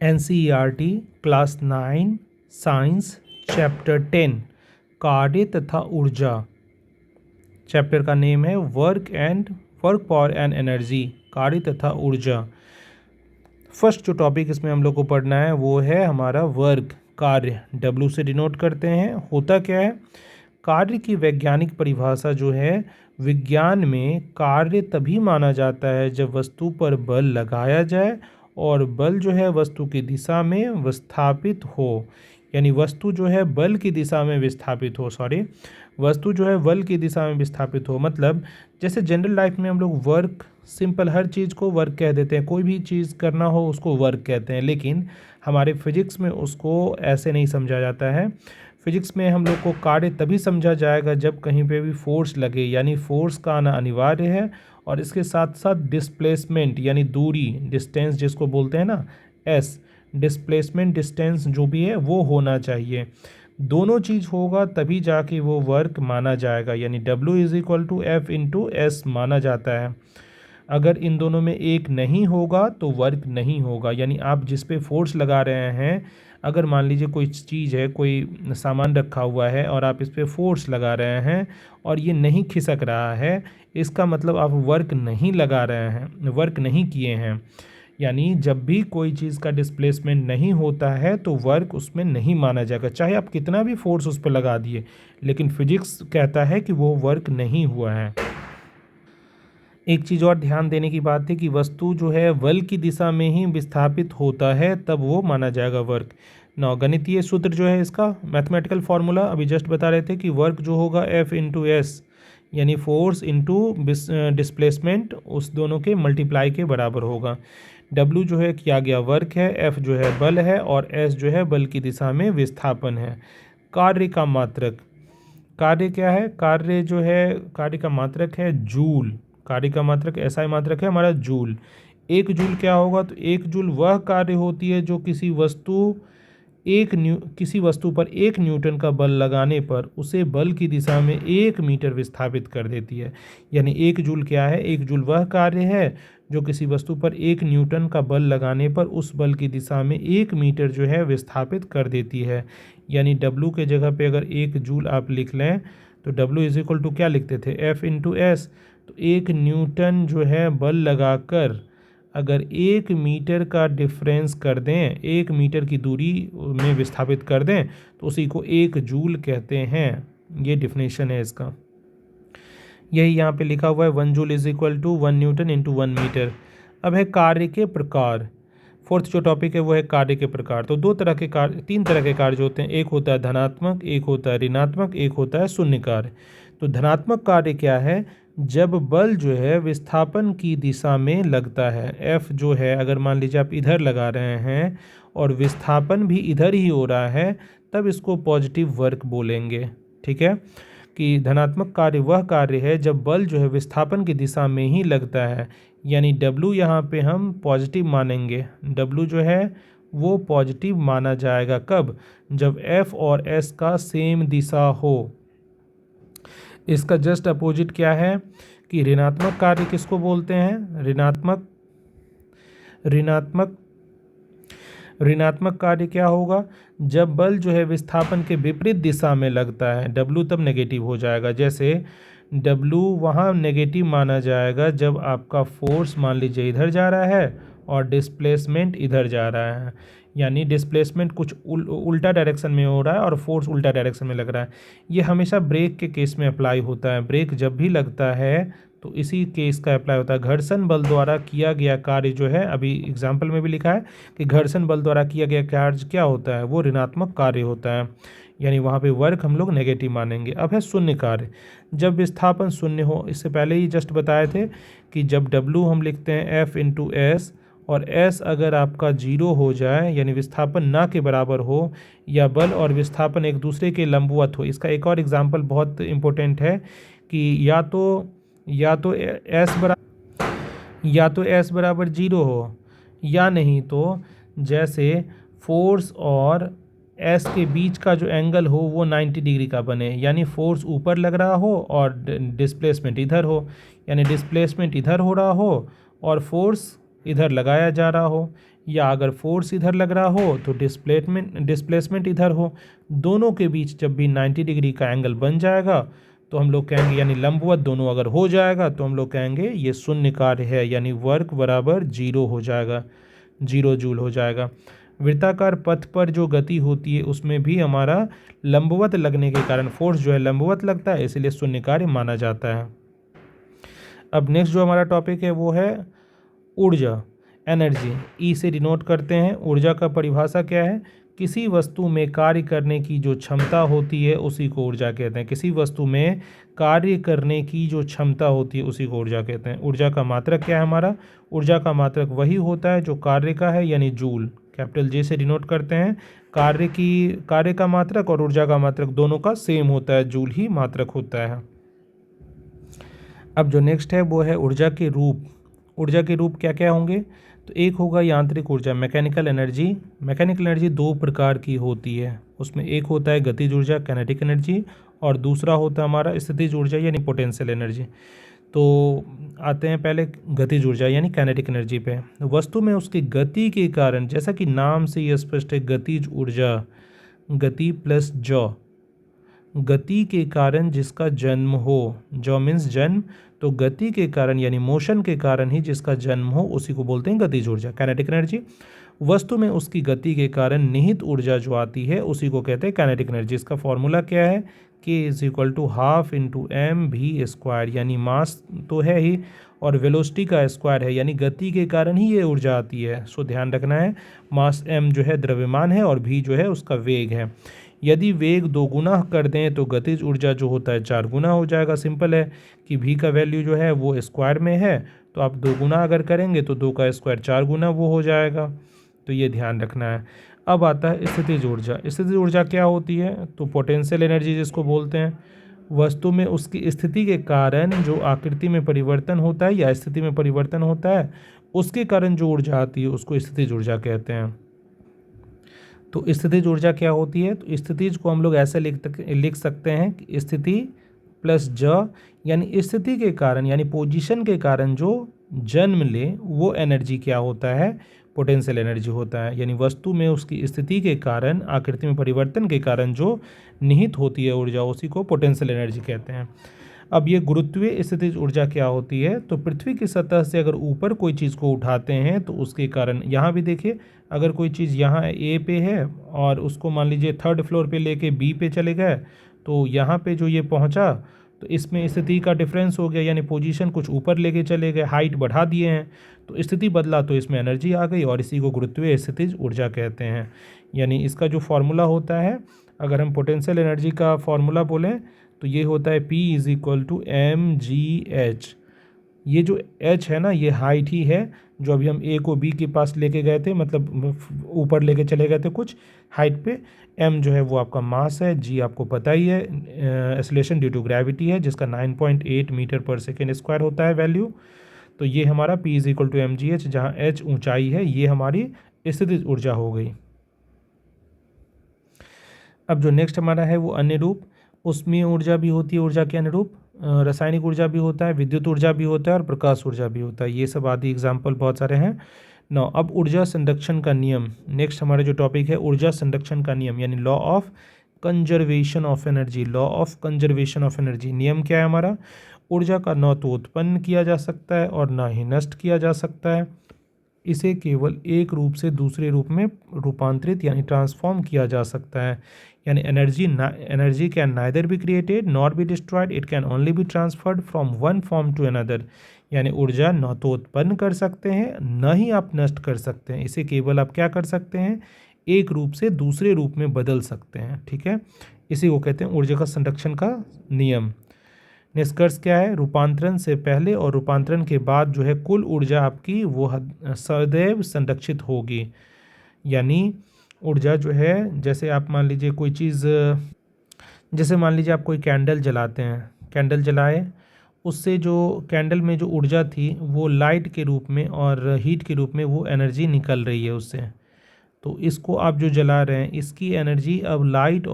NCERT class 9 science chapter 10 कार्य तथा ऊर्जा। चैप्टर का नेम है वर्क पावर एंड एनर्जी, कार्य तथा ऊर्जा। फर्स्ट जो टॉपिक इसमें हम लोग को पढ़ना है वो है हमारा वर्क, कार्य। W से डिनोट करते हैं। होता क्या है, कार्य की वैज्ञानिक परिभाषा जो है, विज्ञान में कार्य तभी माना जाता है जब वस्तु पर बल लगाया जाए और बल जो है वस्तु की दिशा में विस्थापित हो। यानी वस्तु जो है बल की दिशा में विस्थापित हो, वस्तु जो है बल की दिशा में विस्थापित हो। मतलब जैसे जनरल लाइफ में हम लोग वर्क, सिंपल हर चीज़ को वर्क कह देते हैं, कोई भी चीज़ करना हो उसको वर्क कहते हैं, लेकिन हमारे फिजिक्स में उसको ऐसे नहीं समझा जाता है। फिजिक्स में हम लोग को कार्य तभी समझा जाएगा जब कहीं पे भी फोर्स लगे, यानी फोर्स का आना अनिवार्य है, और इसके साथ साथ डिस्प्लेसमेंट यानी दूरी, डिस्टेंस जिसको बोलते हैं ना, एस, डिस्प्लेसमेंट डिस्टेंस जो भी है वो होना चाहिए। दोनों चीज़ होगा तभी जाके वो वर्क माना जाएगा, यानी W = F × S माना जाता है। अगर इन दोनों में एक नहीं होगा तो वर्क नहीं होगा। यानी आप जिस पे फोर्स लगा रहे हैं, अगर मान लीजिए कोई चीज़ है, कोई सामान रखा हुआ है और आप इस पे फोर्स लगा रहे हैं और ये नहीं खिसक रहा है, इसका मतलब आप वर्क नहीं लगा रहे हैं, वर्क नहीं किए हैं। यानी जब भी कोई चीज़ का डिस्प्लेसमेंट नहीं होता है तो वर्क उसमें नहीं माना जाएगा, चाहे आप कितना भी फोर्स उस पर लगा दिए, लेकिन फिजिक्स कहता है कि वो वर्क नहीं हुआ है। एक चीज़ और ध्यान देने की बात है कि वस्तु जो है बल की दिशा में ही विस्थापित होता है तब वो माना जाएगा वर्क। नौ, गणितीय सूत्र जो है इसका, मैथमेटिकल फार्मूला अभी जस्ट बता रहे थे कि वर्क जो होगा F × S, यानी फोर्स इंटू डिस्प्लेसमेंट, उस दोनों के मल्टीप्लाई के बराबर होगा। W जो है किया गया वर्क है, F जो है बल है, और S जो है बल की दिशा में विस्थापन है। कार्य का मात्रक, कार्य क्या है, कार्य जो है, कार्य का मात्रक है जूल। कार्य का मात्रक ऐसा ही मात्रक है हमारा जूल। एक जूल क्या होगा, तो एक जूल वह कार्य होती है जो किसी वस्तु पर 1 न्यूटन का बल लगाने पर उसे बल की दिशा में 1 मीटर विस्थापित कर देती है। यानी 1 जूल क्या है, 1 जूल वह कार्य है जो किसी वस्तु पर 1 न्यूटन का बल लगाने पर उस बल की दिशा में 1 मीटर जो है विस्थापित कर देती है। यानी W के जगह पे अगर 1 जूल आप लिख लें तो W = क्या लिखते थे, F × S। तो 1 न्यूटन जो है बल लगाकर अगर 1 मीटर का डिफरेंस कर दें, 1 मीटर की दूरी में विस्थापित कर दें, तो उसी को 1 जूल कहते हैं। ये डिफिनेशन है इसका, यही यहाँ पे लिखा हुआ है। 1 जूल = 1 न्यूटन × 1 मीटर। अब है कार्य के प्रकार। फोर्थ जो टॉपिक है वो है कार्य के प्रकार। तो 3 तरह के कार्य जो होते हैं, एक होता है धनात्मक, एक होता है ऋणात्मक, एक होता है शून्य कार्य। तो धनात्मक कार्य क्या है, जब बल जो है विस्थापन की दिशा में लगता है। F जो है, अगर मान लीजिए आप इधर लगा रहे हैं और विस्थापन भी इधर ही हो रहा है, तब इसको पॉजिटिव वर्क बोलेंगे। ठीक है, कि धनात्मक कार्य वह कार्य है जब बल जो है विस्थापन की दिशा में ही लगता है। यानी W यहाँ पे हम पॉजिटिव मानेंगे। W जो है वो पॉजिटिव माना जाएगा कब, जब F और S का सेम दिशा हो। इसका जस्ट अपोजिट क्या है कि ऋणात्मक कार्य किसको बोलते हैं, ऋणात्मक कार्य क्या होगा, जब बल जो है विस्थापन के विपरीत दिशा में लगता है। W तब नेगेटिव हो जाएगा। जैसे W वहाँ नेगेटिव माना जाएगा जब आपका फोर्स मान लीजिए इधर जा रहा है और डिस्प्लेसमेंट इधर जा रहा है। यानी डिस्प्लेसमेंट कुछ उल्टा डायरेक्शन में हो रहा है और फोर्स उल्टा डायरेक्शन में लग रहा है। ये हमेशा ब्रेक के केस में अप्लाई होता है। ब्रेक जब भी लगता है तो इसी केस का अप्लाई होता है। घर्षण बल द्वारा किया गया कार्य जो है, अभी एग्जाम्पल में भी लिखा है कि घर्षण बल द्वारा किया गया कार्य क्या होता है, वो ऋणात्मक कार्य होता है। यानी वहाँ पे वर्क हम लोग नेगेटिव मानेंगे। अब है शून्य कार्य, जब विस्थापन शून्य हो। इससे पहले ही जस्ट बताए थे कि जब W हम लिखते हैं F × S और S अगर आपका 0 हो जाए, यानी विस्थापन ना के बराबर हो, या बल और विस्थापन एक दूसरे के लंबवत हो। इसका एक और एग्जाम्पल बहुत इम्पोर्टेंट है कि या तो S बराबर 0 हो, या नहीं तो जैसे फोर्स और S के बीच का जो एंगल हो वो 90 डिग्री का बने। यानी फोर्स ऊपर लग रहा हो और डिस्प्लेसमेंट इधर हो, यानी डिस्प्लेसमेंट इधर हो रहा हो और फोर्स इधर लगाया जा रहा हो। या अगर फोर्स इधर लग रहा हो तो डिस्प्लेसमेंट इधर हो, दोनों के बीच जब भी 90 डिग्री का एंगल बन जाएगा तो हम लोग कहेंगे, यानी लंबवत दोनों अगर हो जाएगा तो हम लोग कहेंगे ये शून्य कार्य है, यानी वर्क बराबर 0 हो जाएगा, 0 जूल हो जाएगा। वृत्ताकार पथ पर जो गति होती है उसमें भी हमारा लंबवत लगने के कारण फोर्स जो है लंबवत लगता है, इसलिए शून्य कार्य माना जाता है। अब नेक्स्ट जो हमारा टॉपिक है वो है ऊर्जा, एनर्जी। ई से डिनोट करते हैं। ऊर्जा का परिभाषा क्या है? किसी वस्तु में कार्य करने की जो क्षमता होती है उसी को ऊर्जा कहते हैं। किसी वस्तु में कार्य करने की जो क्षमता होती है उसी को ऊर्जा कहते हैं। ऊर्जा का मात्रक क्या है हमारा? ऊर्जा का मात्रक वही होता है जो कार्य का है, यानी जूल। कैपिटल जे से डिनोट करते हैं। कार्य का मात्रक और ऊर्जा का मात्रक दोनों का सेम होता है, जूल ही मात्रक होता है। अब जो नेक्स्ट है वो है ऊर्जा के रूप। ऊर्जा के रूप क्या क्या होंगे? तो एक होगा यांत्रिक ऊर्जा, मैकेनिकल एनर्जी। मैकेनिकल एनर्जी दो प्रकार की होती है, उसमें एक होता है गतिज ऊर्जा, काइनेटिक एनर्जी, और दूसरा होता है हमारा स्थितिज ऊर्जा यानी पोटेंशियल एनर्जी। तो आते हैं पहले गतिज ऊर्जा यानी काइनेटिक एनर्जी पे। वस्तु में उसकी गति के कारण, जैसा कि नाम से ये स्पष्ट है, गतिज ऊर्जा, गति प्लस जौ, गति के कारण जिसका जन्म हो, जौ मीन्स जन्म, तो गति के कारण यानी मोशन के कारण ही जिसका जन्म हो उसी को बोलते हैं गतिज ऊर्जा, काइनेटिक एनर्जी। वस्तु में उसकी गति के कारण निहित ऊर्जा जो आती है उसी को कहते हैं काइनेटिक एनर्जी। इसका फॉर्मूला क्या है? K=12 × mv², यानी मास तो है ही और वेलोसिटी का स्क्वायर है, यानी गति के कारण ही ये ऊर्जा आती है। सो ध्यान रखना है, मास m जो है द्रव्यमान है और v जो है उसका वेग है। यदि वेग 2 गुना कर दें तो गतिज ऊर्जा जो होता है 4 गुना हो जाएगा। सिंपल है कि v का वैल्यू जो है वो स्क्वायर में है, तो आप 2 गुना अगर करेंगे तो 2 का स्क्वायर 4 गुना वो हो जाएगा, तो ये ध्यान रखना है। अब आता है स्थितिज ऊर्जा। स्थितिज ऊर्जा क्या होती है? तो पोटेंशियल एनर्जी जिसको बोलते हैं। वस्तु में उसकी स्थिति के कारण जो आकृति में परिवर्तन होता है या स्थिति में परिवर्तन होता है उसके कारण जो ऊर्जा आती है उसको स्थितिज ऊर्जा कहते हैं। तो स्थितिज ऊर्जा क्या होती है? तो स्थितिज को हम लोग ऐसे लिख सकते हैं कि स्थिति प्लस ज, यानी स्थिति के कारण यानी पोजीशन के कारण जो जन्म ले वो एनर्जी क्या होता है? पोटेंशियल एनर्जी होता है। यानी वस्तु में उसकी स्थिति के कारण, आकृति में परिवर्तन के कारण जो निहित होती है ऊर्जा उसी को पोटेंशियल एनर्जी कहते हैं। अब ये गुरुत्वीय स्थितिज ऊर्जा क्या होती है? तो पृथ्वी की सतह से अगर ऊपर कोई चीज़ को उठाते हैं तो उसके कारण, यहाँ भी देखिए, अगर कोई चीज़ यहाँ ए पे है और उसको मान लीजिए 3rd फ्लोर पे लेके बी पे चले गए, तो यहाँ पे जो ये पहुँचा तो इसमें स्थिति का डिफरेंस हो गया, यानी पोजीशन कुछ ऊपर लेके चले गए, हाइट बढ़ा दिए हैं, तो स्थिति बदला तो इसमें एनर्जी आ गई और इसी को गुरुत्वीय स्थितिज ऊर्जा कहते हैं। यानी इसका जो फॉर्मूला होता है, अगर हम पोटेंशियल एनर्जी का फॉर्मूला बोलें तो ये होता है P=mgh। ये जो h है ना, ये हाइट ही है, जो अभी हम a को b के पास लेके गए थे, मतलब ऊपर लेके चले गए थे कुछ हाइट पे। m जो है वो आपका मास है, g आपको पता ही है एक्सेलरेशन ड्यू टू ग्रेविटी है, जिसका 9.8 मीटर पर सेकेंड स्क्वायर होता है वैल्यू। तो ये हमारा P=mgh, जहाँ h ऊंचाई है, ये हमारी स्थितिज ऊर्जा हो गई। अब जो नेक्स्ट हमारा है वो अन्य रूप। उसमें ऊर्जा भी होती है ऊर्जा के अनुरूप, रासायनिक ऊर्जा भी होता है, विद्युत ऊर्जा भी होता है और प्रकाश ऊर्जा भी होता है। ये सब आदि एग्जाम्पल बहुत सारे हैं। नौ, अब ऊर्जा संरक्षण का नियम। नेक्स्ट हमारा जो टॉपिक है ऊर्जा संरक्षण का नियम, यानी law of conservation of energy. Law of conservation of energy नियम क्या है हमारा? ऊर्जा का न तो उत्पन्न किया जा सकता है और ना ही नष्ट किया जा सकता है, इसे केवल एक रूप से दूसरे रूप में रूपांतरित यानी ट्रांसफॉर्म किया जा सकता है। यानी energy can neither be created not be destroyed, it can only be transferred from one form to another. यानी ऊर्जा न तो उत्पन्न कर सकते हैं न ही आप नष्ट कर सकते हैं, इसे केवल आप क्या कर सकते हैं? एक रूप से दूसरे रूप में बदल सकते हैं। ठीक है, इसी को कहते हैं ऊर्जा का संरक्षण का नियम। निष्कर्ष क्या है? रूपांतरण से पहले और रूपांतरण के बाद जो है कुल ऊर्जा आपकी वो सदैव संरक्षित होगी। यानी ऊर्जा जो है, जैसे आप मान लीजिए कोई चीज़, जैसे मान लीजिए आप कोई कैंडल जलाते हैं, कैंडल जलाए, उससे जो कैंडल में जो ऊर्जा थी वो लाइट के रूप में और हीट के रूप में वो एनर्जी निकल रही है उससे। तो इसको आप जो जला रहे हैं इसकी एनर्जी अब लाइट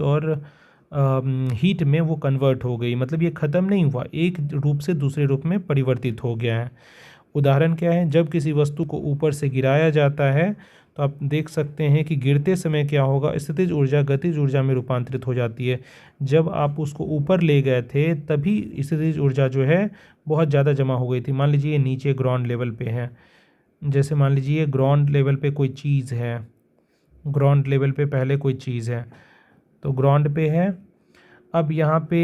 और हीट में वो कन्वर्ट हो गई, मतलब ये ख़त्म नहीं हुआ, एक रूप से दूसरे रूप में परिवर्तित हो गया है। उदाहरण क्या है, जब किसी वस्तु को ऊपर से गिराया जाता है तो आप देख सकते हैं कि गिरते समय क्या होगा, स्थितिज ऊर्जा गतिज ऊर्जा में रूपांतरित हो जाती है। जब आप उसको ऊपर ले गए थे तभी स्थितिज ऊर्जा जो है बहुत ज़्यादा जमा हो गई थी। मान लीजिए ये नीचे ग्राउंड लेवल पे है, जैसे मान लीजिए ग्राउंड लेवल पे कोई चीज़ है, ग्राउंड लेवल पे पहले कोई चीज़ है, तो ग्राउंड पे है। अब यहाँ पे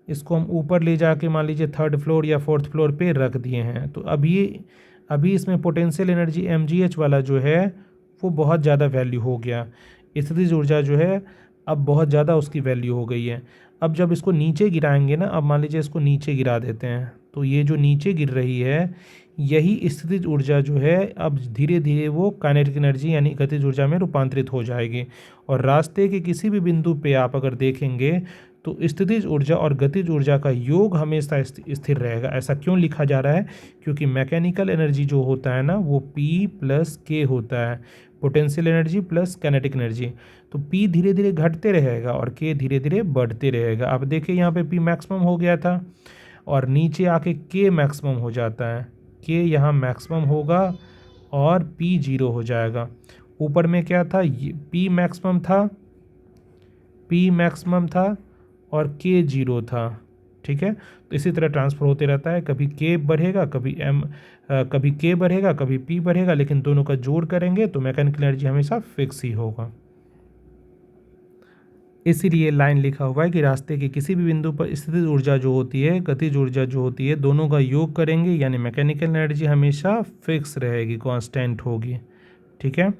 इसको हम ऊपर ले जाके मान लीजिए थर्ड फ्लोर या फोर्थ फ्लोर पे रख दिए हैं, तो अभी इसमें पोटेंशियल एनर्जी mgh वाला जो है वो बहुत ज़्यादा वैल्यू हो गया। स्थितिज ऊर्जा जो है अब बहुत ज़्यादा उसकी वैल्यू हो गई है। अब जब इसको नीचे गिराएंगे ना, अब मान लीजिए इसको नीचे गिरा देते हैं, तो ये जो नीचे गिर रही है यही स्थितिज ऊर्जा जो है अब धीरे धीरे वो काइनेटिक एनर्जी यानी गतिज ऊर्जा में रूपांतरित हो जाएगी। और रास्ते के किसी भी बिंदु पे आप अगर देखेंगे तो स्थितिज ऊर्जा और गतिज ऊर्जा का योग हमेशा स्थिर रहेगा। ऐसा क्यों लिखा जा रहा है, क्योंकि मैकेनिकल एनर्जी जो होता है ना वो P प्लस K होता है, potential energy plus kinetic energy. तो P धीरे धीरे घटते रहेगा और K धीरे धीरे बढ़ते रहेगा। अब देखिए यहाँ पे P मैक्सिमम हो गया था और नीचे आके K मैक्सिमम हो जाता है, K यहाँ मैक्सिमम होगा और P जीरो हो जाएगा। ऊपर में क्या था, P मैक्सिमम था और K जीरो था, ठीक है। तो इसी तरह ट्रांसफ़र होते रहता है, कभी K बढ़ेगा कभी K बढ़ेगा कभी P बढ़ेगा, लेकिन दोनों का जोड़ करेंगे तो मैकेनिकल एनर्जी हमेशा फिक्स ही होगा। इसीलिए लाइन लिखा हुआ है कि रास्ते के किसी भी बिंदु पर स्थितिज ऊर्जा जो होती है गतिज ऊर्जा जो होती है दोनों का योग करेंगे यानी मैकेनिकल एनर्जी हमेशा फिक्स रहेगी, कांस्टेंट होगी, ठीक है।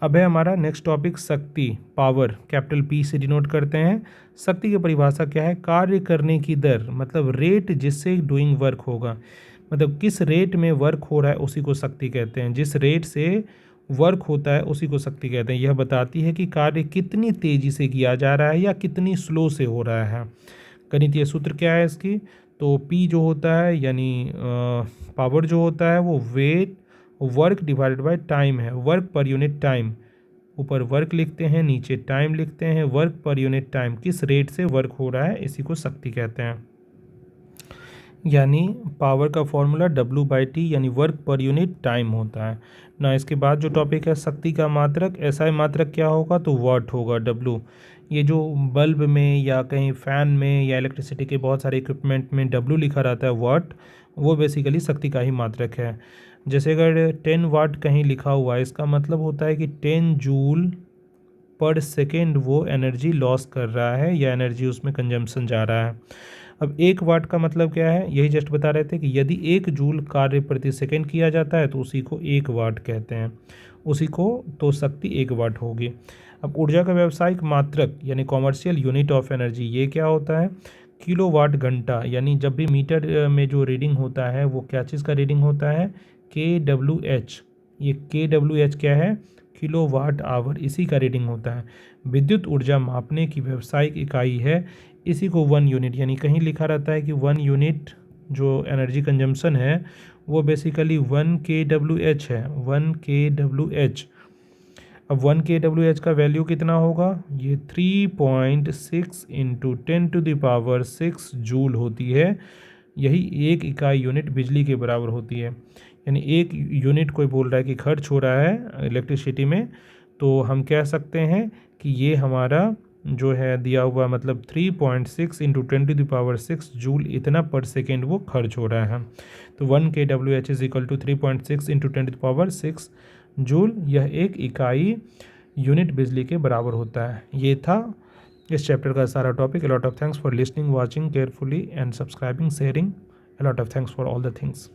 अब है हमारा नेक्स्ट टॉपिक शक्ति, पावर, कैपिटल P से डिनोट करते हैं। शक्ति की परिभाषा क्या है, कार्य करने की दर, मतलब रेट जिससे डूइंग वर्क होगा, मतलब किस रेट में वर्क हो रहा है उसी को शक्ति कहते हैं। जिस रेट से वर्क होता है उसी को शक्ति कहते हैं। यह बताती है कि कार्य कितनी तेज़ी से किया जा रहा है या कितनी स्लो से हो रहा है। गणितीय सूत्र क्या है इसकी, तो P जो होता है यानी पावर जो होता है वो वेट वर्क डिवाइडेड बाय टाइम है, वर्क पर यूनिट टाइम। ऊपर वर्क लिखते हैं नीचे टाइम लिखते हैं, वर्क पर यूनिट टाइम, किस रेट से वर्क हो रहा है इसी को शक्ति कहते हैं। यानी पावर का फॉर्मूला W/T यानी वर्क पर यूनिट टाइम होता है ना। इसके बाद जो टॉपिक है शक्ति का मात्रक, SI मात्रक क्या होगा, तो वाट होगा, W। ये जो बल्ब में या कहीं फ़ैन में या इलेक्ट्रिसिटी के बहुत सारे इक्विपमेंट में W लिखा रहता है वाट, वो बेसिकली शक्ति का ही मात्रक है। जैसे अगर 10 वाट कहीं लिखा हुआ है इसका मतलब होता है कि 10 जूल पर सेकेंड वो एनर्जी लॉस कर रहा है या एनर्जी उसमें कंजम्पशन जा रहा है। अब 1 वाट का मतलब क्या है, यही जस्ट बता रहे थे कि यदि 1 जूल कार्य प्रति सेकेंड किया जाता है तो उसी को 1 वाट कहते हैं, उसी को तो शक्ति 1 वाट होगी। अब ऊर्जा का व्यावसायिक मात्रक यानी कॉमर्शियल यूनिट ऑफ एनर्जी, ये क्या होता है, किलो वाट घंटा। यानी जब भी मीटर में जो रीडिंग होता है वो क्या चीज़ का रीडिंग होता है, kWh। ये kWh क्या है, किलो वाट आवर, इसी का रीडिंग होता है। विद्युत ऊर्जा मापने की व्यावसायिक इकाई है, इसी को 1 यूनिट, यानी कहीं लिखा रहता है कि 1 यूनिट जो एनर्जी कंजम्पशन है वो बेसिकली 1 kWh है, 1 kWh। अब 1 kWh का वैल्यू कितना होगा, ये 3.6 इंटू 10⁻6 जूल होती है। यही एक इकाई यूनिट बिजली के बराबर होती है। यानी एक यूनिट कोई बोल रहा है कि खर्च हो रहा है इलेक्ट्रिसिटी में, तो हम कह सकते हैं कि ये हमारा जो है दिया हुआ मतलब 3.6 इंटू 10⁻6 जूल इतना पर सेकेंड वो खर्च हो रहा है। तो 1 kWh is equal to 3.6 into 10⁻6 joule, यह एक इकाई यूनिट बिजली के बराबर होता है। ये था इस चैप्टर का सारा topic. A lot of thanks for listening, watching carefully and subscribing, sharing. A lot of thanks for all the things.